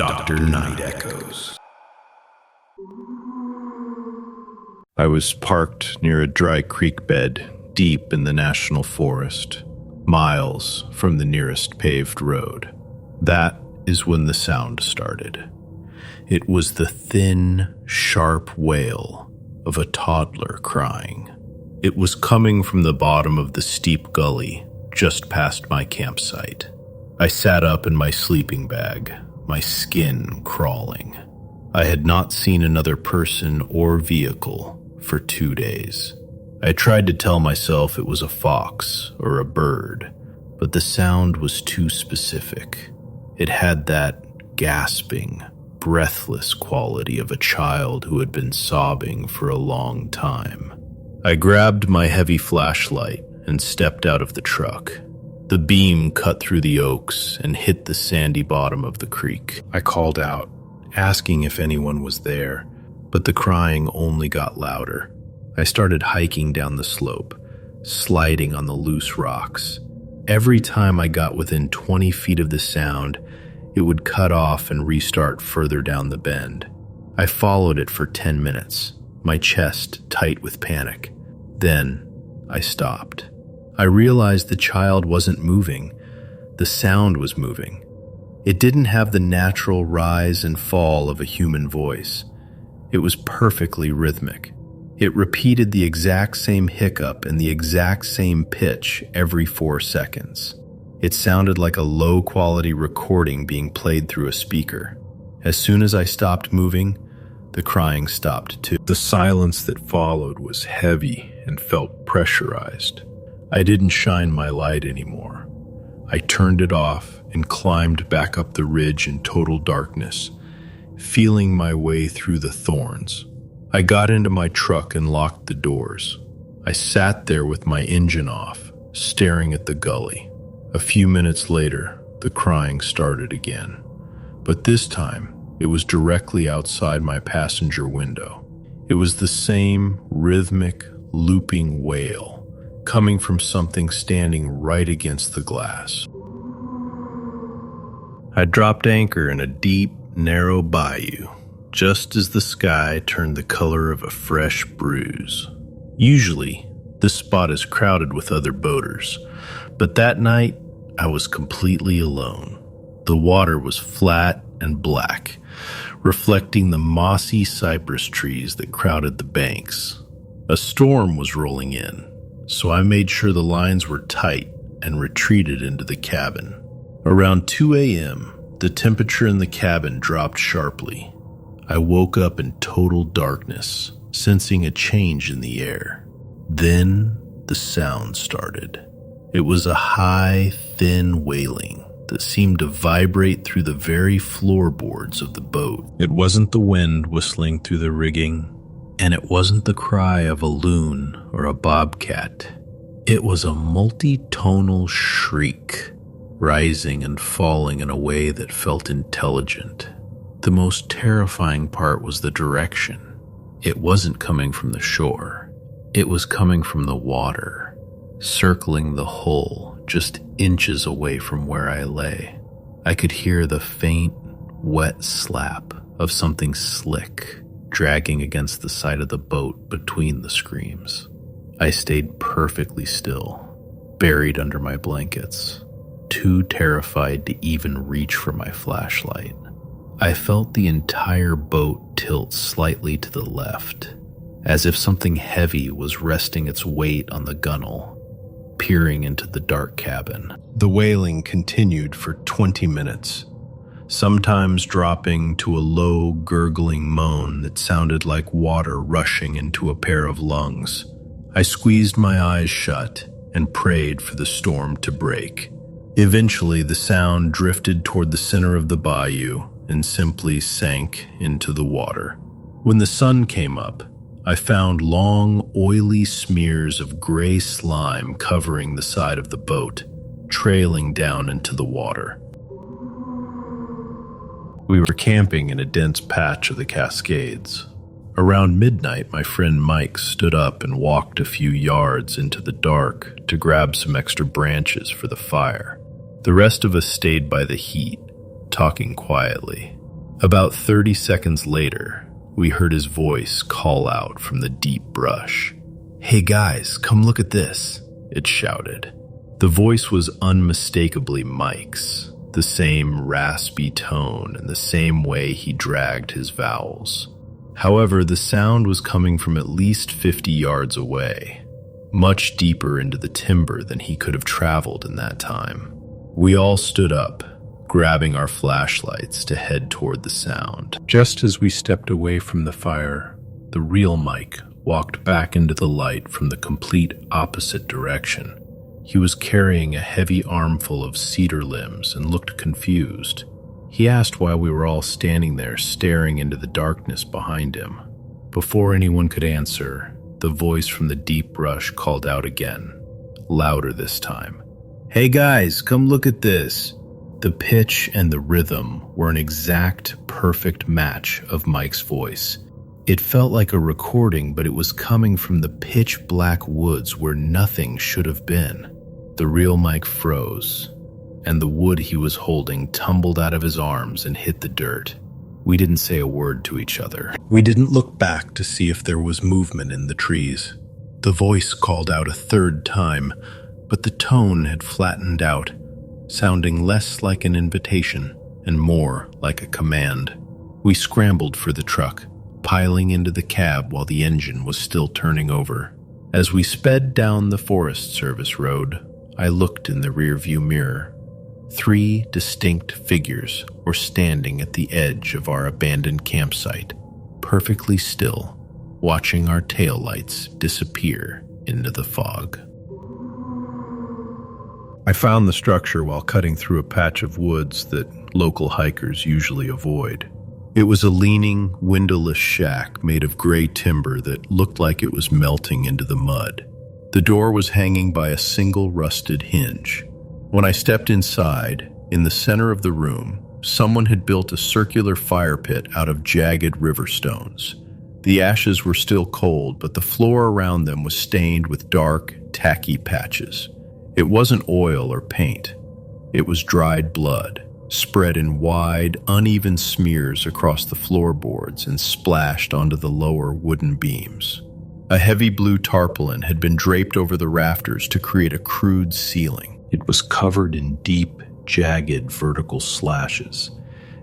Dr. Night Echoes. I was parked near a dry creek bed deep in the national forest, miles from the nearest paved road. That is when the sound started. It was the thin, sharp wail of a toddler crying. It was coming from the bottom of the steep gully just past my campsite. I sat up in my sleeping bag, my skin crawling. I had not seen another person or vehicle for 2 days. I tried to tell myself it was a fox or a bird, but the sound was too specific. It had that gasping, breathless quality of a child who had been sobbing for a long time. I grabbed my heavy flashlight and stepped out of the truck. The beam cut through the oaks and hit the sandy bottom of the creek. I called out, asking if anyone was there, but the crying only got louder. I started hiking down the slope, sliding on the loose rocks. Every time I got within 20 feet of the sound, it would cut off and restart further down the bend. I followed it for 10 minutes, my chest tight with panic. Then I stopped. I realized the child wasn't moving. The sound was moving. It didn't have the natural rise and fall of a human voice. It was perfectly rhythmic. It repeated the exact same hiccup and the exact same pitch every 4 seconds. It sounded like a low-quality recording being played through a speaker. As soon as I stopped moving, the crying stopped too. The silence that followed was heavy and felt pressurized. I didn't shine my light anymore. I turned it off and climbed back up the ridge in total darkness, feeling my way through the thorns. I got into my truck and locked the doors. I sat there with my engine off, staring at the gully. A few minutes later, the crying started again. But this time, it was directly outside my passenger window. It was the same rhythmic, looping wail, coming from something standing right against the glass. I dropped anchor in a deep, narrow bayou, just as the sky turned the color of a fresh bruise. Usually, this spot is crowded with other boaters, but that night, I was completely alone. The water was flat and black, reflecting the mossy cypress trees that crowded the banks. A storm was rolling in, so I made sure the lines were tight and retreated into the cabin. Around 2 a.m., the temperature in the cabin dropped sharply. I woke up in total darkness, sensing a change in the air. Then the sound started. It was a high, thin wailing that seemed to vibrate through the very floorboards of the boat. It wasn't the wind whistling through the rigging, and it wasn't the cry of a loon or a bobcat. It was a multi-tonal shriek, rising and falling in a way that felt intelligent. The most terrifying part was the direction. It wasn't coming from the shore. It was coming from the water, circling the hull just inches away from where I lay. I could hear the faint, wet slap of something slick dragging against the side of the boat between the screams. I stayed perfectly still, buried under my blankets, too terrified to even reach for my flashlight. I felt the entire boat tilt slightly to the left, as if something heavy was resting its weight on the gunwale, peering into the dark cabin. The wailing continued for 20 minutes, sometimes dropping to a low, gurgling moan that sounded like water rushing into a pair of lungs. I squeezed my eyes shut and prayed for the storm to break. Eventually, the sound drifted toward the center of the bayou and simply sank into the water. When the sun came up, I found long, oily smears of gray slime covering the side of the boat, trailing down into the water. We were camping in a dense patch of the Cascades. Around midnight, my friend Mike stood up and walked a few yards into the dark to grab some extra branches for the fire. The rest of us stayed by the heat, talking quietly. About 30 seconds later, we heard his voice call out from the deep brush. "Hey guys, come look at this," it shouted. The voice was unmistakably Mike's, the same raspy tone and the same way he dragged his vowels. However, the sound was coming from at least 50 yards away, much deeper into the timber than he could have traveled in that time. We all stood up, grabbing our flashlights to head toward the sound. Just as we stepped away from the fire, the real Mike walked back into the light from the complete opposite direction. He was carrying a heavy armful of cedar limbs and looked confused. He asked why we were all standing there staring into the darkness behind him. Before anyone could answer, the voice from the deep brush called out again, louder this time. "Hey guys, come look at this." The pitch and the rhythm were an exact, perfect match of Mike's voice. It felt like a recording, but it was coming from the pitch-black woods where nothing should have been. The real Mike froze, and the wood he was holding tumbled out of his arms and hit the dirt. We didn't say a word to each other. We didn't look back to see if there was movement in the trees. The voice called out a third time, but the tone had flattened out, sounding less like an invitation and more like a command. We scrambled for the truck, piling into the cab while the engine was still turning over. As we sped down the Forest Service road, I looked in the rearview mirror. 3 distinct figures were standing at the edge of our abandoned campsite, perfectly still, watching our taillights disappear into the fog. I found the structure while cutting through a patch of woods that local hikers usually avoid. It was a leaning, windowless shack made of gray timber that looked like it was melting into the mud. The door was hanging by a single rusted hinge. When I stepped inside, in the center of the room, someone had built a circular fire pit out of jagged river stones. The ashes were still cold, but the floor around them was stained with dark, tacky patches. It wasn't oil or paint. It was dried blood, spread in wide, uneven smears across the floorboards and splashed onto the lower wooden beams. A heavy blue tarpaulin had been draped over the rafters to create a crude ceiling. It was covered in deep, jagged vertical slashes,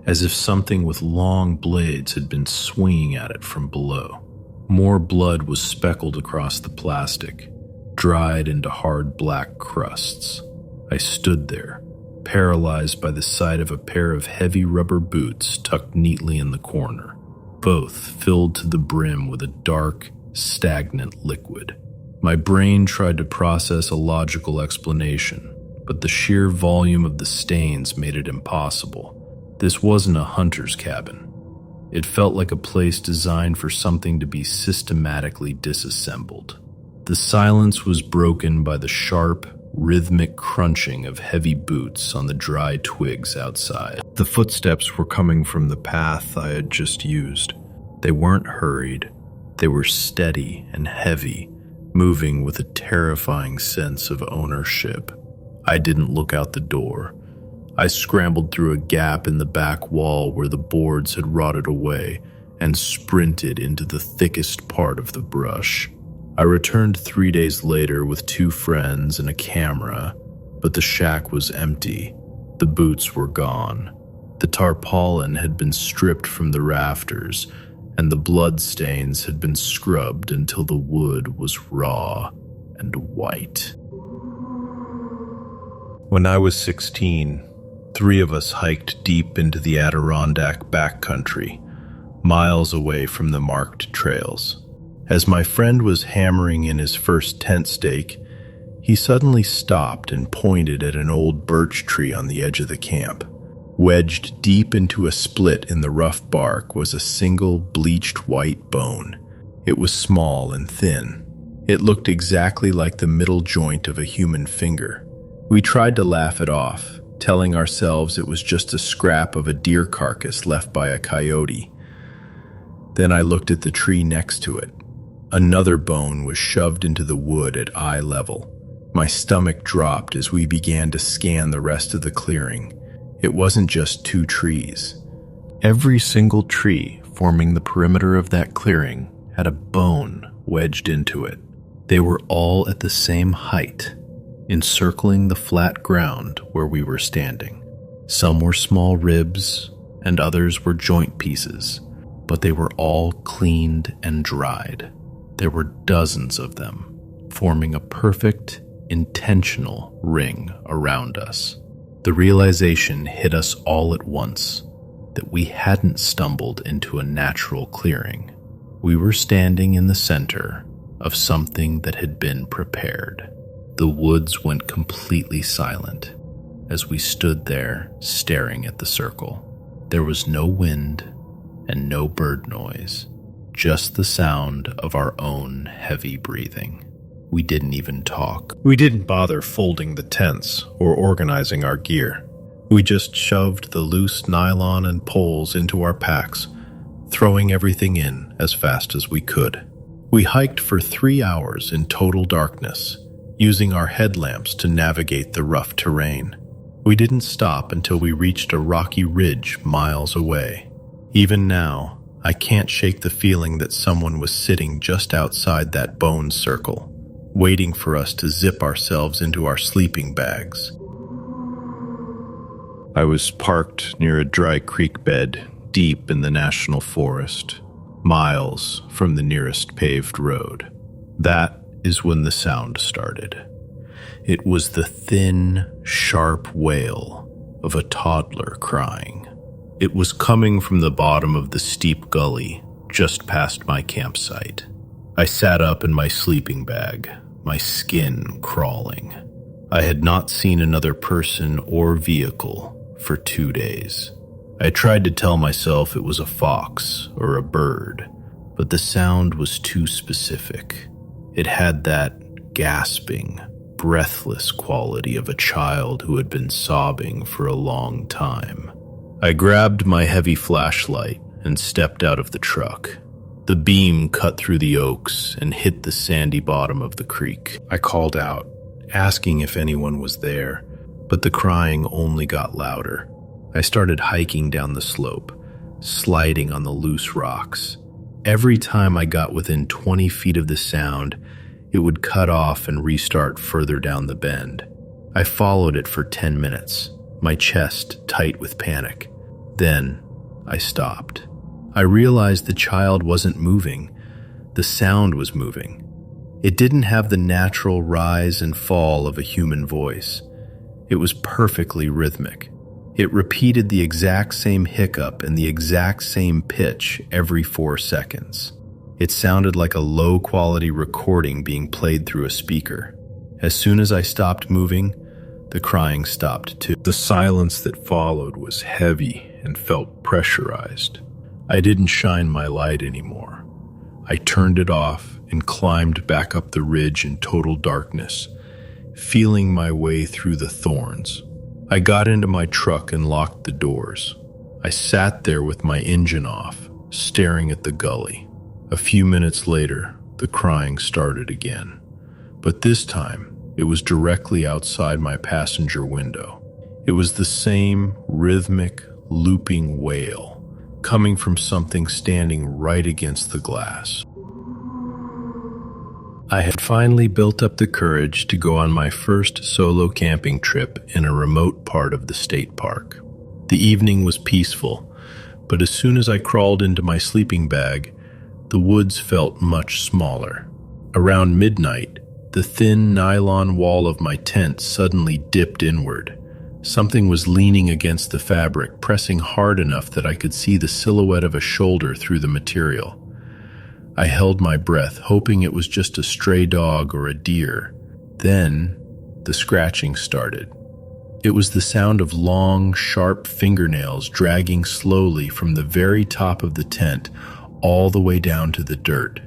as if something with long blades had been swinging at it from below. More blood was speckled across the plastic, dried into hard black crusts. I stood there, paralyzed by the sight of a pair of heavy rubber boots tucked neatly in the corner, both filled to the brim with a dark, stagnant liquid. My brain tried to process a logical explanation, but the sheer volume of the stains made it impossible. This wasn't a hunter's cabin. It felt like a place designed for something to be systematically disassembled. The silence was broken by the sharp, rhythmic crunching of heavy boots on the dry twigs outside. The footsteps were coming from the path I had just used. They weren't hurried. They were steady and heavy, moving with a terrifying sense of ownership. I didn't look out the door. I scrambled through a gap in the back wall where the boards had rotted away and sprinted into the thickest part of the brush. I returned 3 days later with 2 friends and a camera, but the shack was empty. The boots were gone. The tarpaulin had been stripped from the rafters, and the blood stains had been scrubbed until the wood was raw and white. When I was 16, 3 of us hiked deep into the Adirondack backcountry, miles away from the marked trails. As my friend was hammering in his first tent stake, he suddenly stopped and pointed at an old birch tree on the edge of the camp. Wedged deep into a split in the rough bark was a single bleached white bone. It was small and thin. It looked exactly like the middle joint of a human finger. We tried to laugh it off, telling ourselves it was just a scrap of a deer carcass left by a coyote. Then I looked at the tree next to it. Another bone was shoved into the wood at eye level. My stomach dropped as we began to scan the rest of the clearing. It wasn't just 2 trees. Every single tree forming the perimeter of that clearing had a bone wedged into it. They were all at the same height, encircling the flat ground where we were standing. Some were small ribs, and others were joint pieces, but they were all cleaned and dried. There were dozens of them, forming a perfect, intentional ring around us. The realization hit us all at once that we hadn't stumbled into a natural clearing. We were standing in the center of something that had been prepared. The woods went completely silent as we stood there staring at the circle. There was no wind and no bird noise, just the sound of our own heavy breathing. We didn't even talk. We didn't bother folding the tents or organizing our gear. We just shoved the loose nylon and poles into our packs, throwing everything in as fast as we could. We hiked for 3 hours in total darkness, using our headlamps to navigate the rough terrain. We didn't stop until we reached a rocky ridge miles away. Even now, I can't shake the feeling that someone was sitting just outside that bone circle, waiting for us to zip ourselves into our sleeping bags. I was parked near a dry creek bed deep in the national forest, miles from the nearest paved road. That is when the sound started. It was the thin, sharp wail of a toddler crying. It was coming from the bottom of the steep gully just past my campsite. I sat up in my sleeping bag, my skin crawling. I had not seen another person or vehicle for 2 days. I tried to tell myself it was a fox or a bird, but the sound was too specific. It had that gasping, breathless quality of a child who had been sobbing for a long time. I grabbed my heavy flashlight and stepped out of the truck. The beam cut through the oaks and hit the sandy bottom of the creek. I called out, asking if anyone was there, but the crying only got louder. I started hiking down the slope, sliding on the loose rocks. Every time I got within 20 feet of the sound, it would cut off and restart further down the bend. I followed it for 10 minutes, my chest tight with panic. Then I stopped. I realized the child wasn't moving. The sound was moving. It didn't have the natural rise and fall of a human voice. It was perfectly rhythmic. It repeated the exact same hiccup and the exact same pitch every 4 seconds. It sounded like a low-quality recording being played through a speaker. As soon as I stopped moving, the crying stopped too. The silence that followed was heavy and felt pressurized. I didn't shine my light anymore. I turned it off and climbed back up the ridge in total darkness, feeling my way through the thorns. I got into my truck and locked the doors. I sat there with my engine off, staring at the gully. A few minutes later, the crying started again. But this time, it was directly outside my passenger window. It was the same rhythmic, looping wail, coming from something standing right against the glass. I had finally built up the courage to go on my first solo camping trip in a remote part of the state park. The evening was peaceful, but as soon as I crawled into my sleeping bag, the woods felt much smaller. Around midnight, the thin nylon wall of my tent suddenly dipped inward. Something was leaning against the fabric, pressing hard enough that I could see the silhouette of a shoulder through the material. I held my breath, hoping it was just a stray dog or a deer. Then, the scratching started. It was the sound of long, sharp fingernails dragging slowly from the very top of the tent all the way down to the dirt.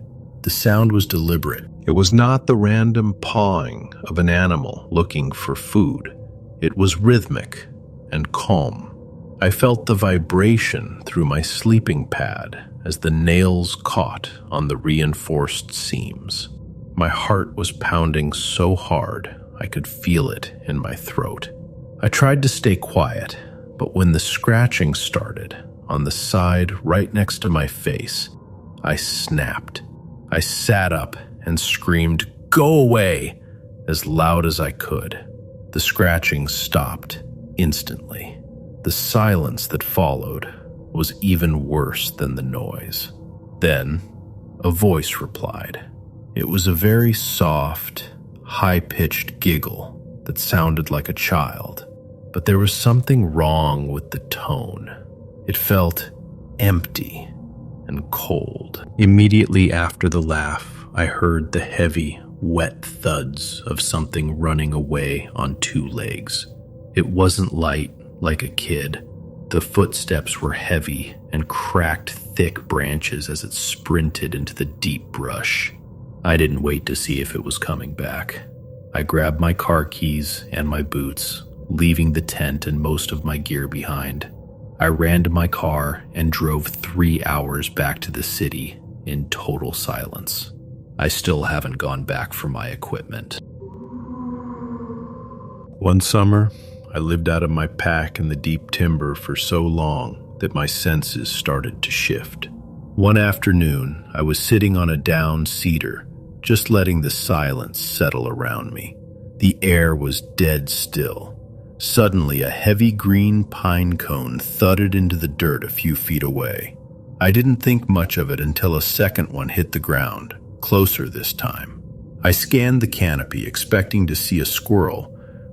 The sound was deliberate. It was not the random pawing of an animal looking for food. It was rhythmic and calm. I felt the vibration through my sleeping pad as the nails caught on the reinforced seams. My heart was pounding so hard I could feel it in my throat. I tried to stay quiet, but when the scratching started, on the side right next to my face. I snapped. I sat up and screamed, "Go away!" as loud as I could. The scratching stopped instantly. The silence that followed was even worse than the noise. Then, a voice replied. It was a very soft, high-pitched giggle that sounded like a child, but there was something wrong with the tone. It felt empty and cold. Immediately after the laugh, I heard the heavy, wet thuds of something running away on two legs. It wasn't light like a kid. The footsteps were heavy and cracked thick branches as it sprinted into the deep brush. I didn't wait to see if it was coming back. I grabbed my car keys and my boots, leaving the tent and most of my gear behind. I ran to my car and drove 3 hours back to the city in total silence. I still haven't gone back for my equipment. One summer, I lived out of my pack in the deep timber for so long that my senses started to shift. One afternoon, I was sitting on a downed cedar, just letting the silence settle around me. The air was dead still. Suddenly, a heavy green pine cone thudded into the dirt a few feet away. I didn't think much of it until a second one hit the ground, closer this time. I scanned the canopy, expecting to see a squirrel,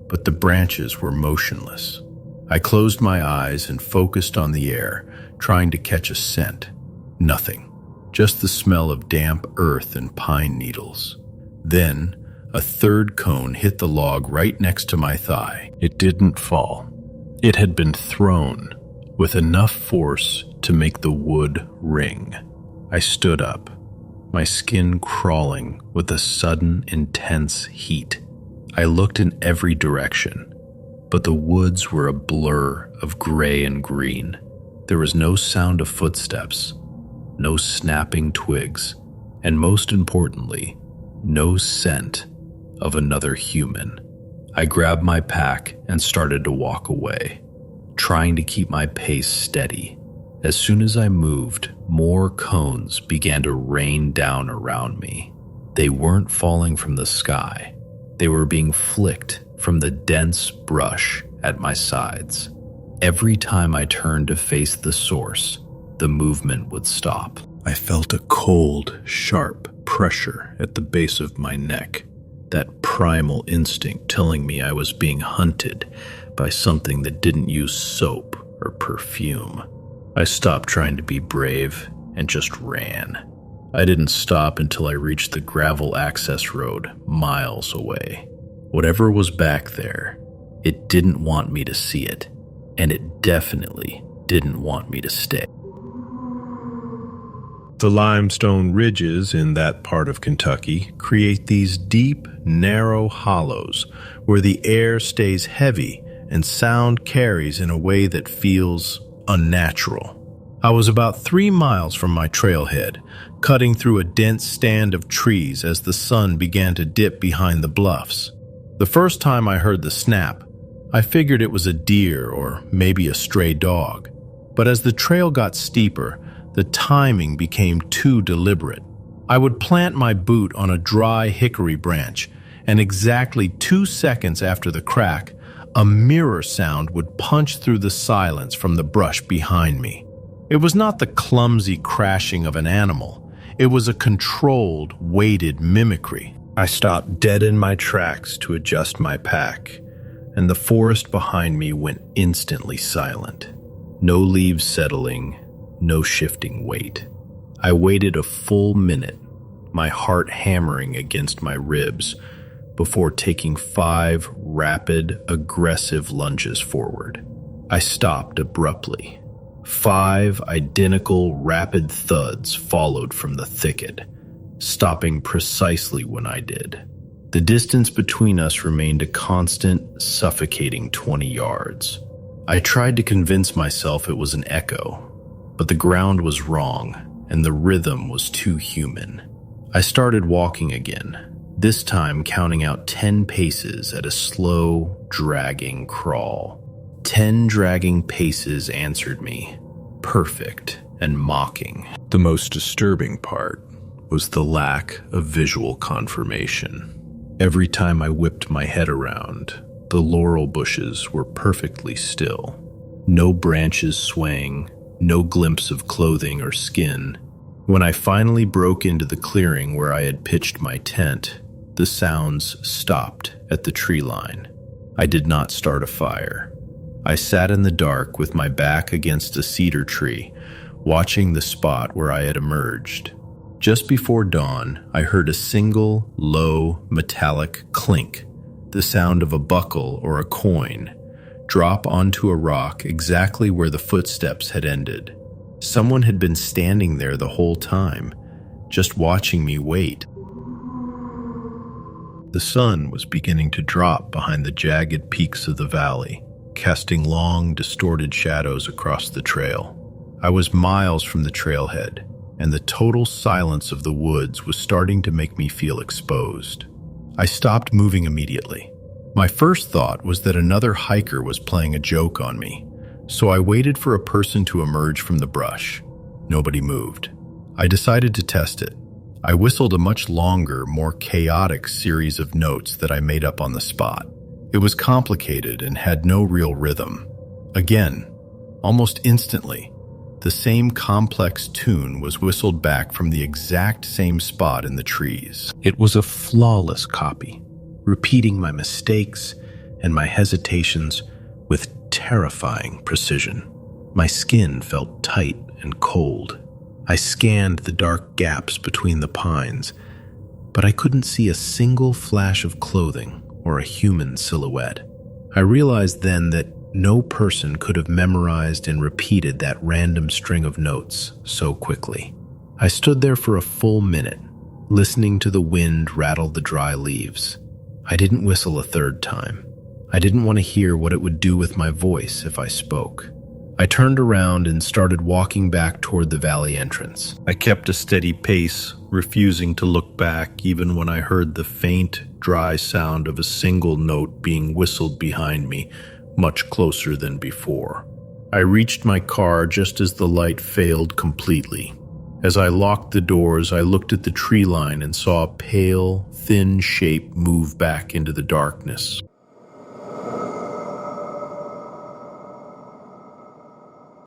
but the branches were motionless. I closed my eyes and focused on the air, trying to catch a scent. Nothing. Just the smell of damp earth and pine needles. Then, a third cone hit the log right next to my thigh. It didn't fall. It had been thrown with enough force to make the wood ring. I stood up, my skin crawling with a sudden, intense heat. I looked in every direction, but the woods were a blur of gray and green. There was no sound of footsteps, no snapping twigs, and most importantly, no scent of another human. I grabbed my pack and started to walk away, trying to keep my pace steady. As soon as I moved, more cones began to rain down around me. They weren't falling from the sky. They were being flicked from the dense brush at my sides. Every time I turned to face the source, the movement would stop. I felt a cold, sharp pressure at the base of my neck, that primal instinct telling me I was being hunted by something that didn't use soap or perfume. I stopped trying to be brave and just ran. I didn't stop until I reached the gravel access road miles away. Whatever was back there, it didn't want me to see it, and it definitely didn't want me to stay. The limestone ridges in that part of Kentucky create these deep, narrow hollows where the air stays heavy and sound carries in a way that feels unnatural. I was about 3 miles from my trailhead, cutting through a dense stand of trees as the sun began to dip behind the bluffs. The first time I heard the snap, I figured it was a deer or maybe a stray dog. But as the trail got steeper, the timing became too deliberate. I would plant my boot on a dry hickory branch, and exactly 2 seconds after the crack, a mirror sound would punch through the silence from the brush behind me. It was not the clumsy crashing of an animal. It was a controlled, weighted mimicry. I stopped dead in my tracks to adjust my pack, and the forest behind me went instantly silent. No leaves settling, no shifting weight. I waited a full minute, my heart hammering against my ribs, before taking 5 rapid, aggressive lunges forward. I stopped abruptly. 5 identical, rapid thuds followed from the thicket, stopping precisely when I did. The distance between us remained a constant, suffocating 20 yards. I tried to convince myself it was an echo, but the ground was wrong, and the rhythm was too human. I started walking again, this time counting out 10 paces at a slow, dragging crawl. 10 dragging paces answered me, perfect and mocking. The most disturbing part was the lack of visual confirmation. Every time I whipped my head around, the laurel bushes were perfectly still. No branches swaying, no glimpse of clothing or skin. When I finally broke into the clearing where I had pitched my tent, the sounds stopped at the tree line. I did not start a fire. I sat in the dark with my back against a cedar tree, watching the spot where I had emerged. Just before dawn, I heard a single, low, metallic clink, the sound of a buckle or a coin, drop onto a rock exactly where the footsteps had ended. Someone had been standing there the whole time, just watching me wait. The sun was beginning to drop behind the jagged peaks of the valley, casting long, distorted shadows across the trail. I was miles from the trailhead, and the total silence of the woods was starting to make me feel exposed. I stopped moving immediately. My first thought was that another hiker was playing a joke on me, so I waited for a person to emerge from the brush. Nobody moved. I decided to test it. I whistled a much longer, more chaotic series of notes that I made up on the spot. It was complicated and had no real rhythm. Again, almost instantly, the same complex tune was whistled back from the exact same spot in the trees. It was a flawless copy, repeating my mistakes and my hesitations with terrifying precision. My skin felt tight and cold. I scanned the dark gaps between the pines, but I couldn't see a single flash of clothing or a human silhouette. I realized then that no person could have memorized and repeated that random string of notes so quickly. I stood there for a full minute, listening to the wind rattle the dry leaves. I didn't whistle a third time. I didn't want to hear what it would do with my voice if I spoke. I turned around and started walking back toward the valley entrance. I kept a steady pace, refusing to look back even when I heard the faint, dry sound of a single note being whistled behind me, much closer than before. I reached my car just as the light failed completely. As I locked the doors, I looked at the tree line and saw a pale, thin shape move back into the darkness.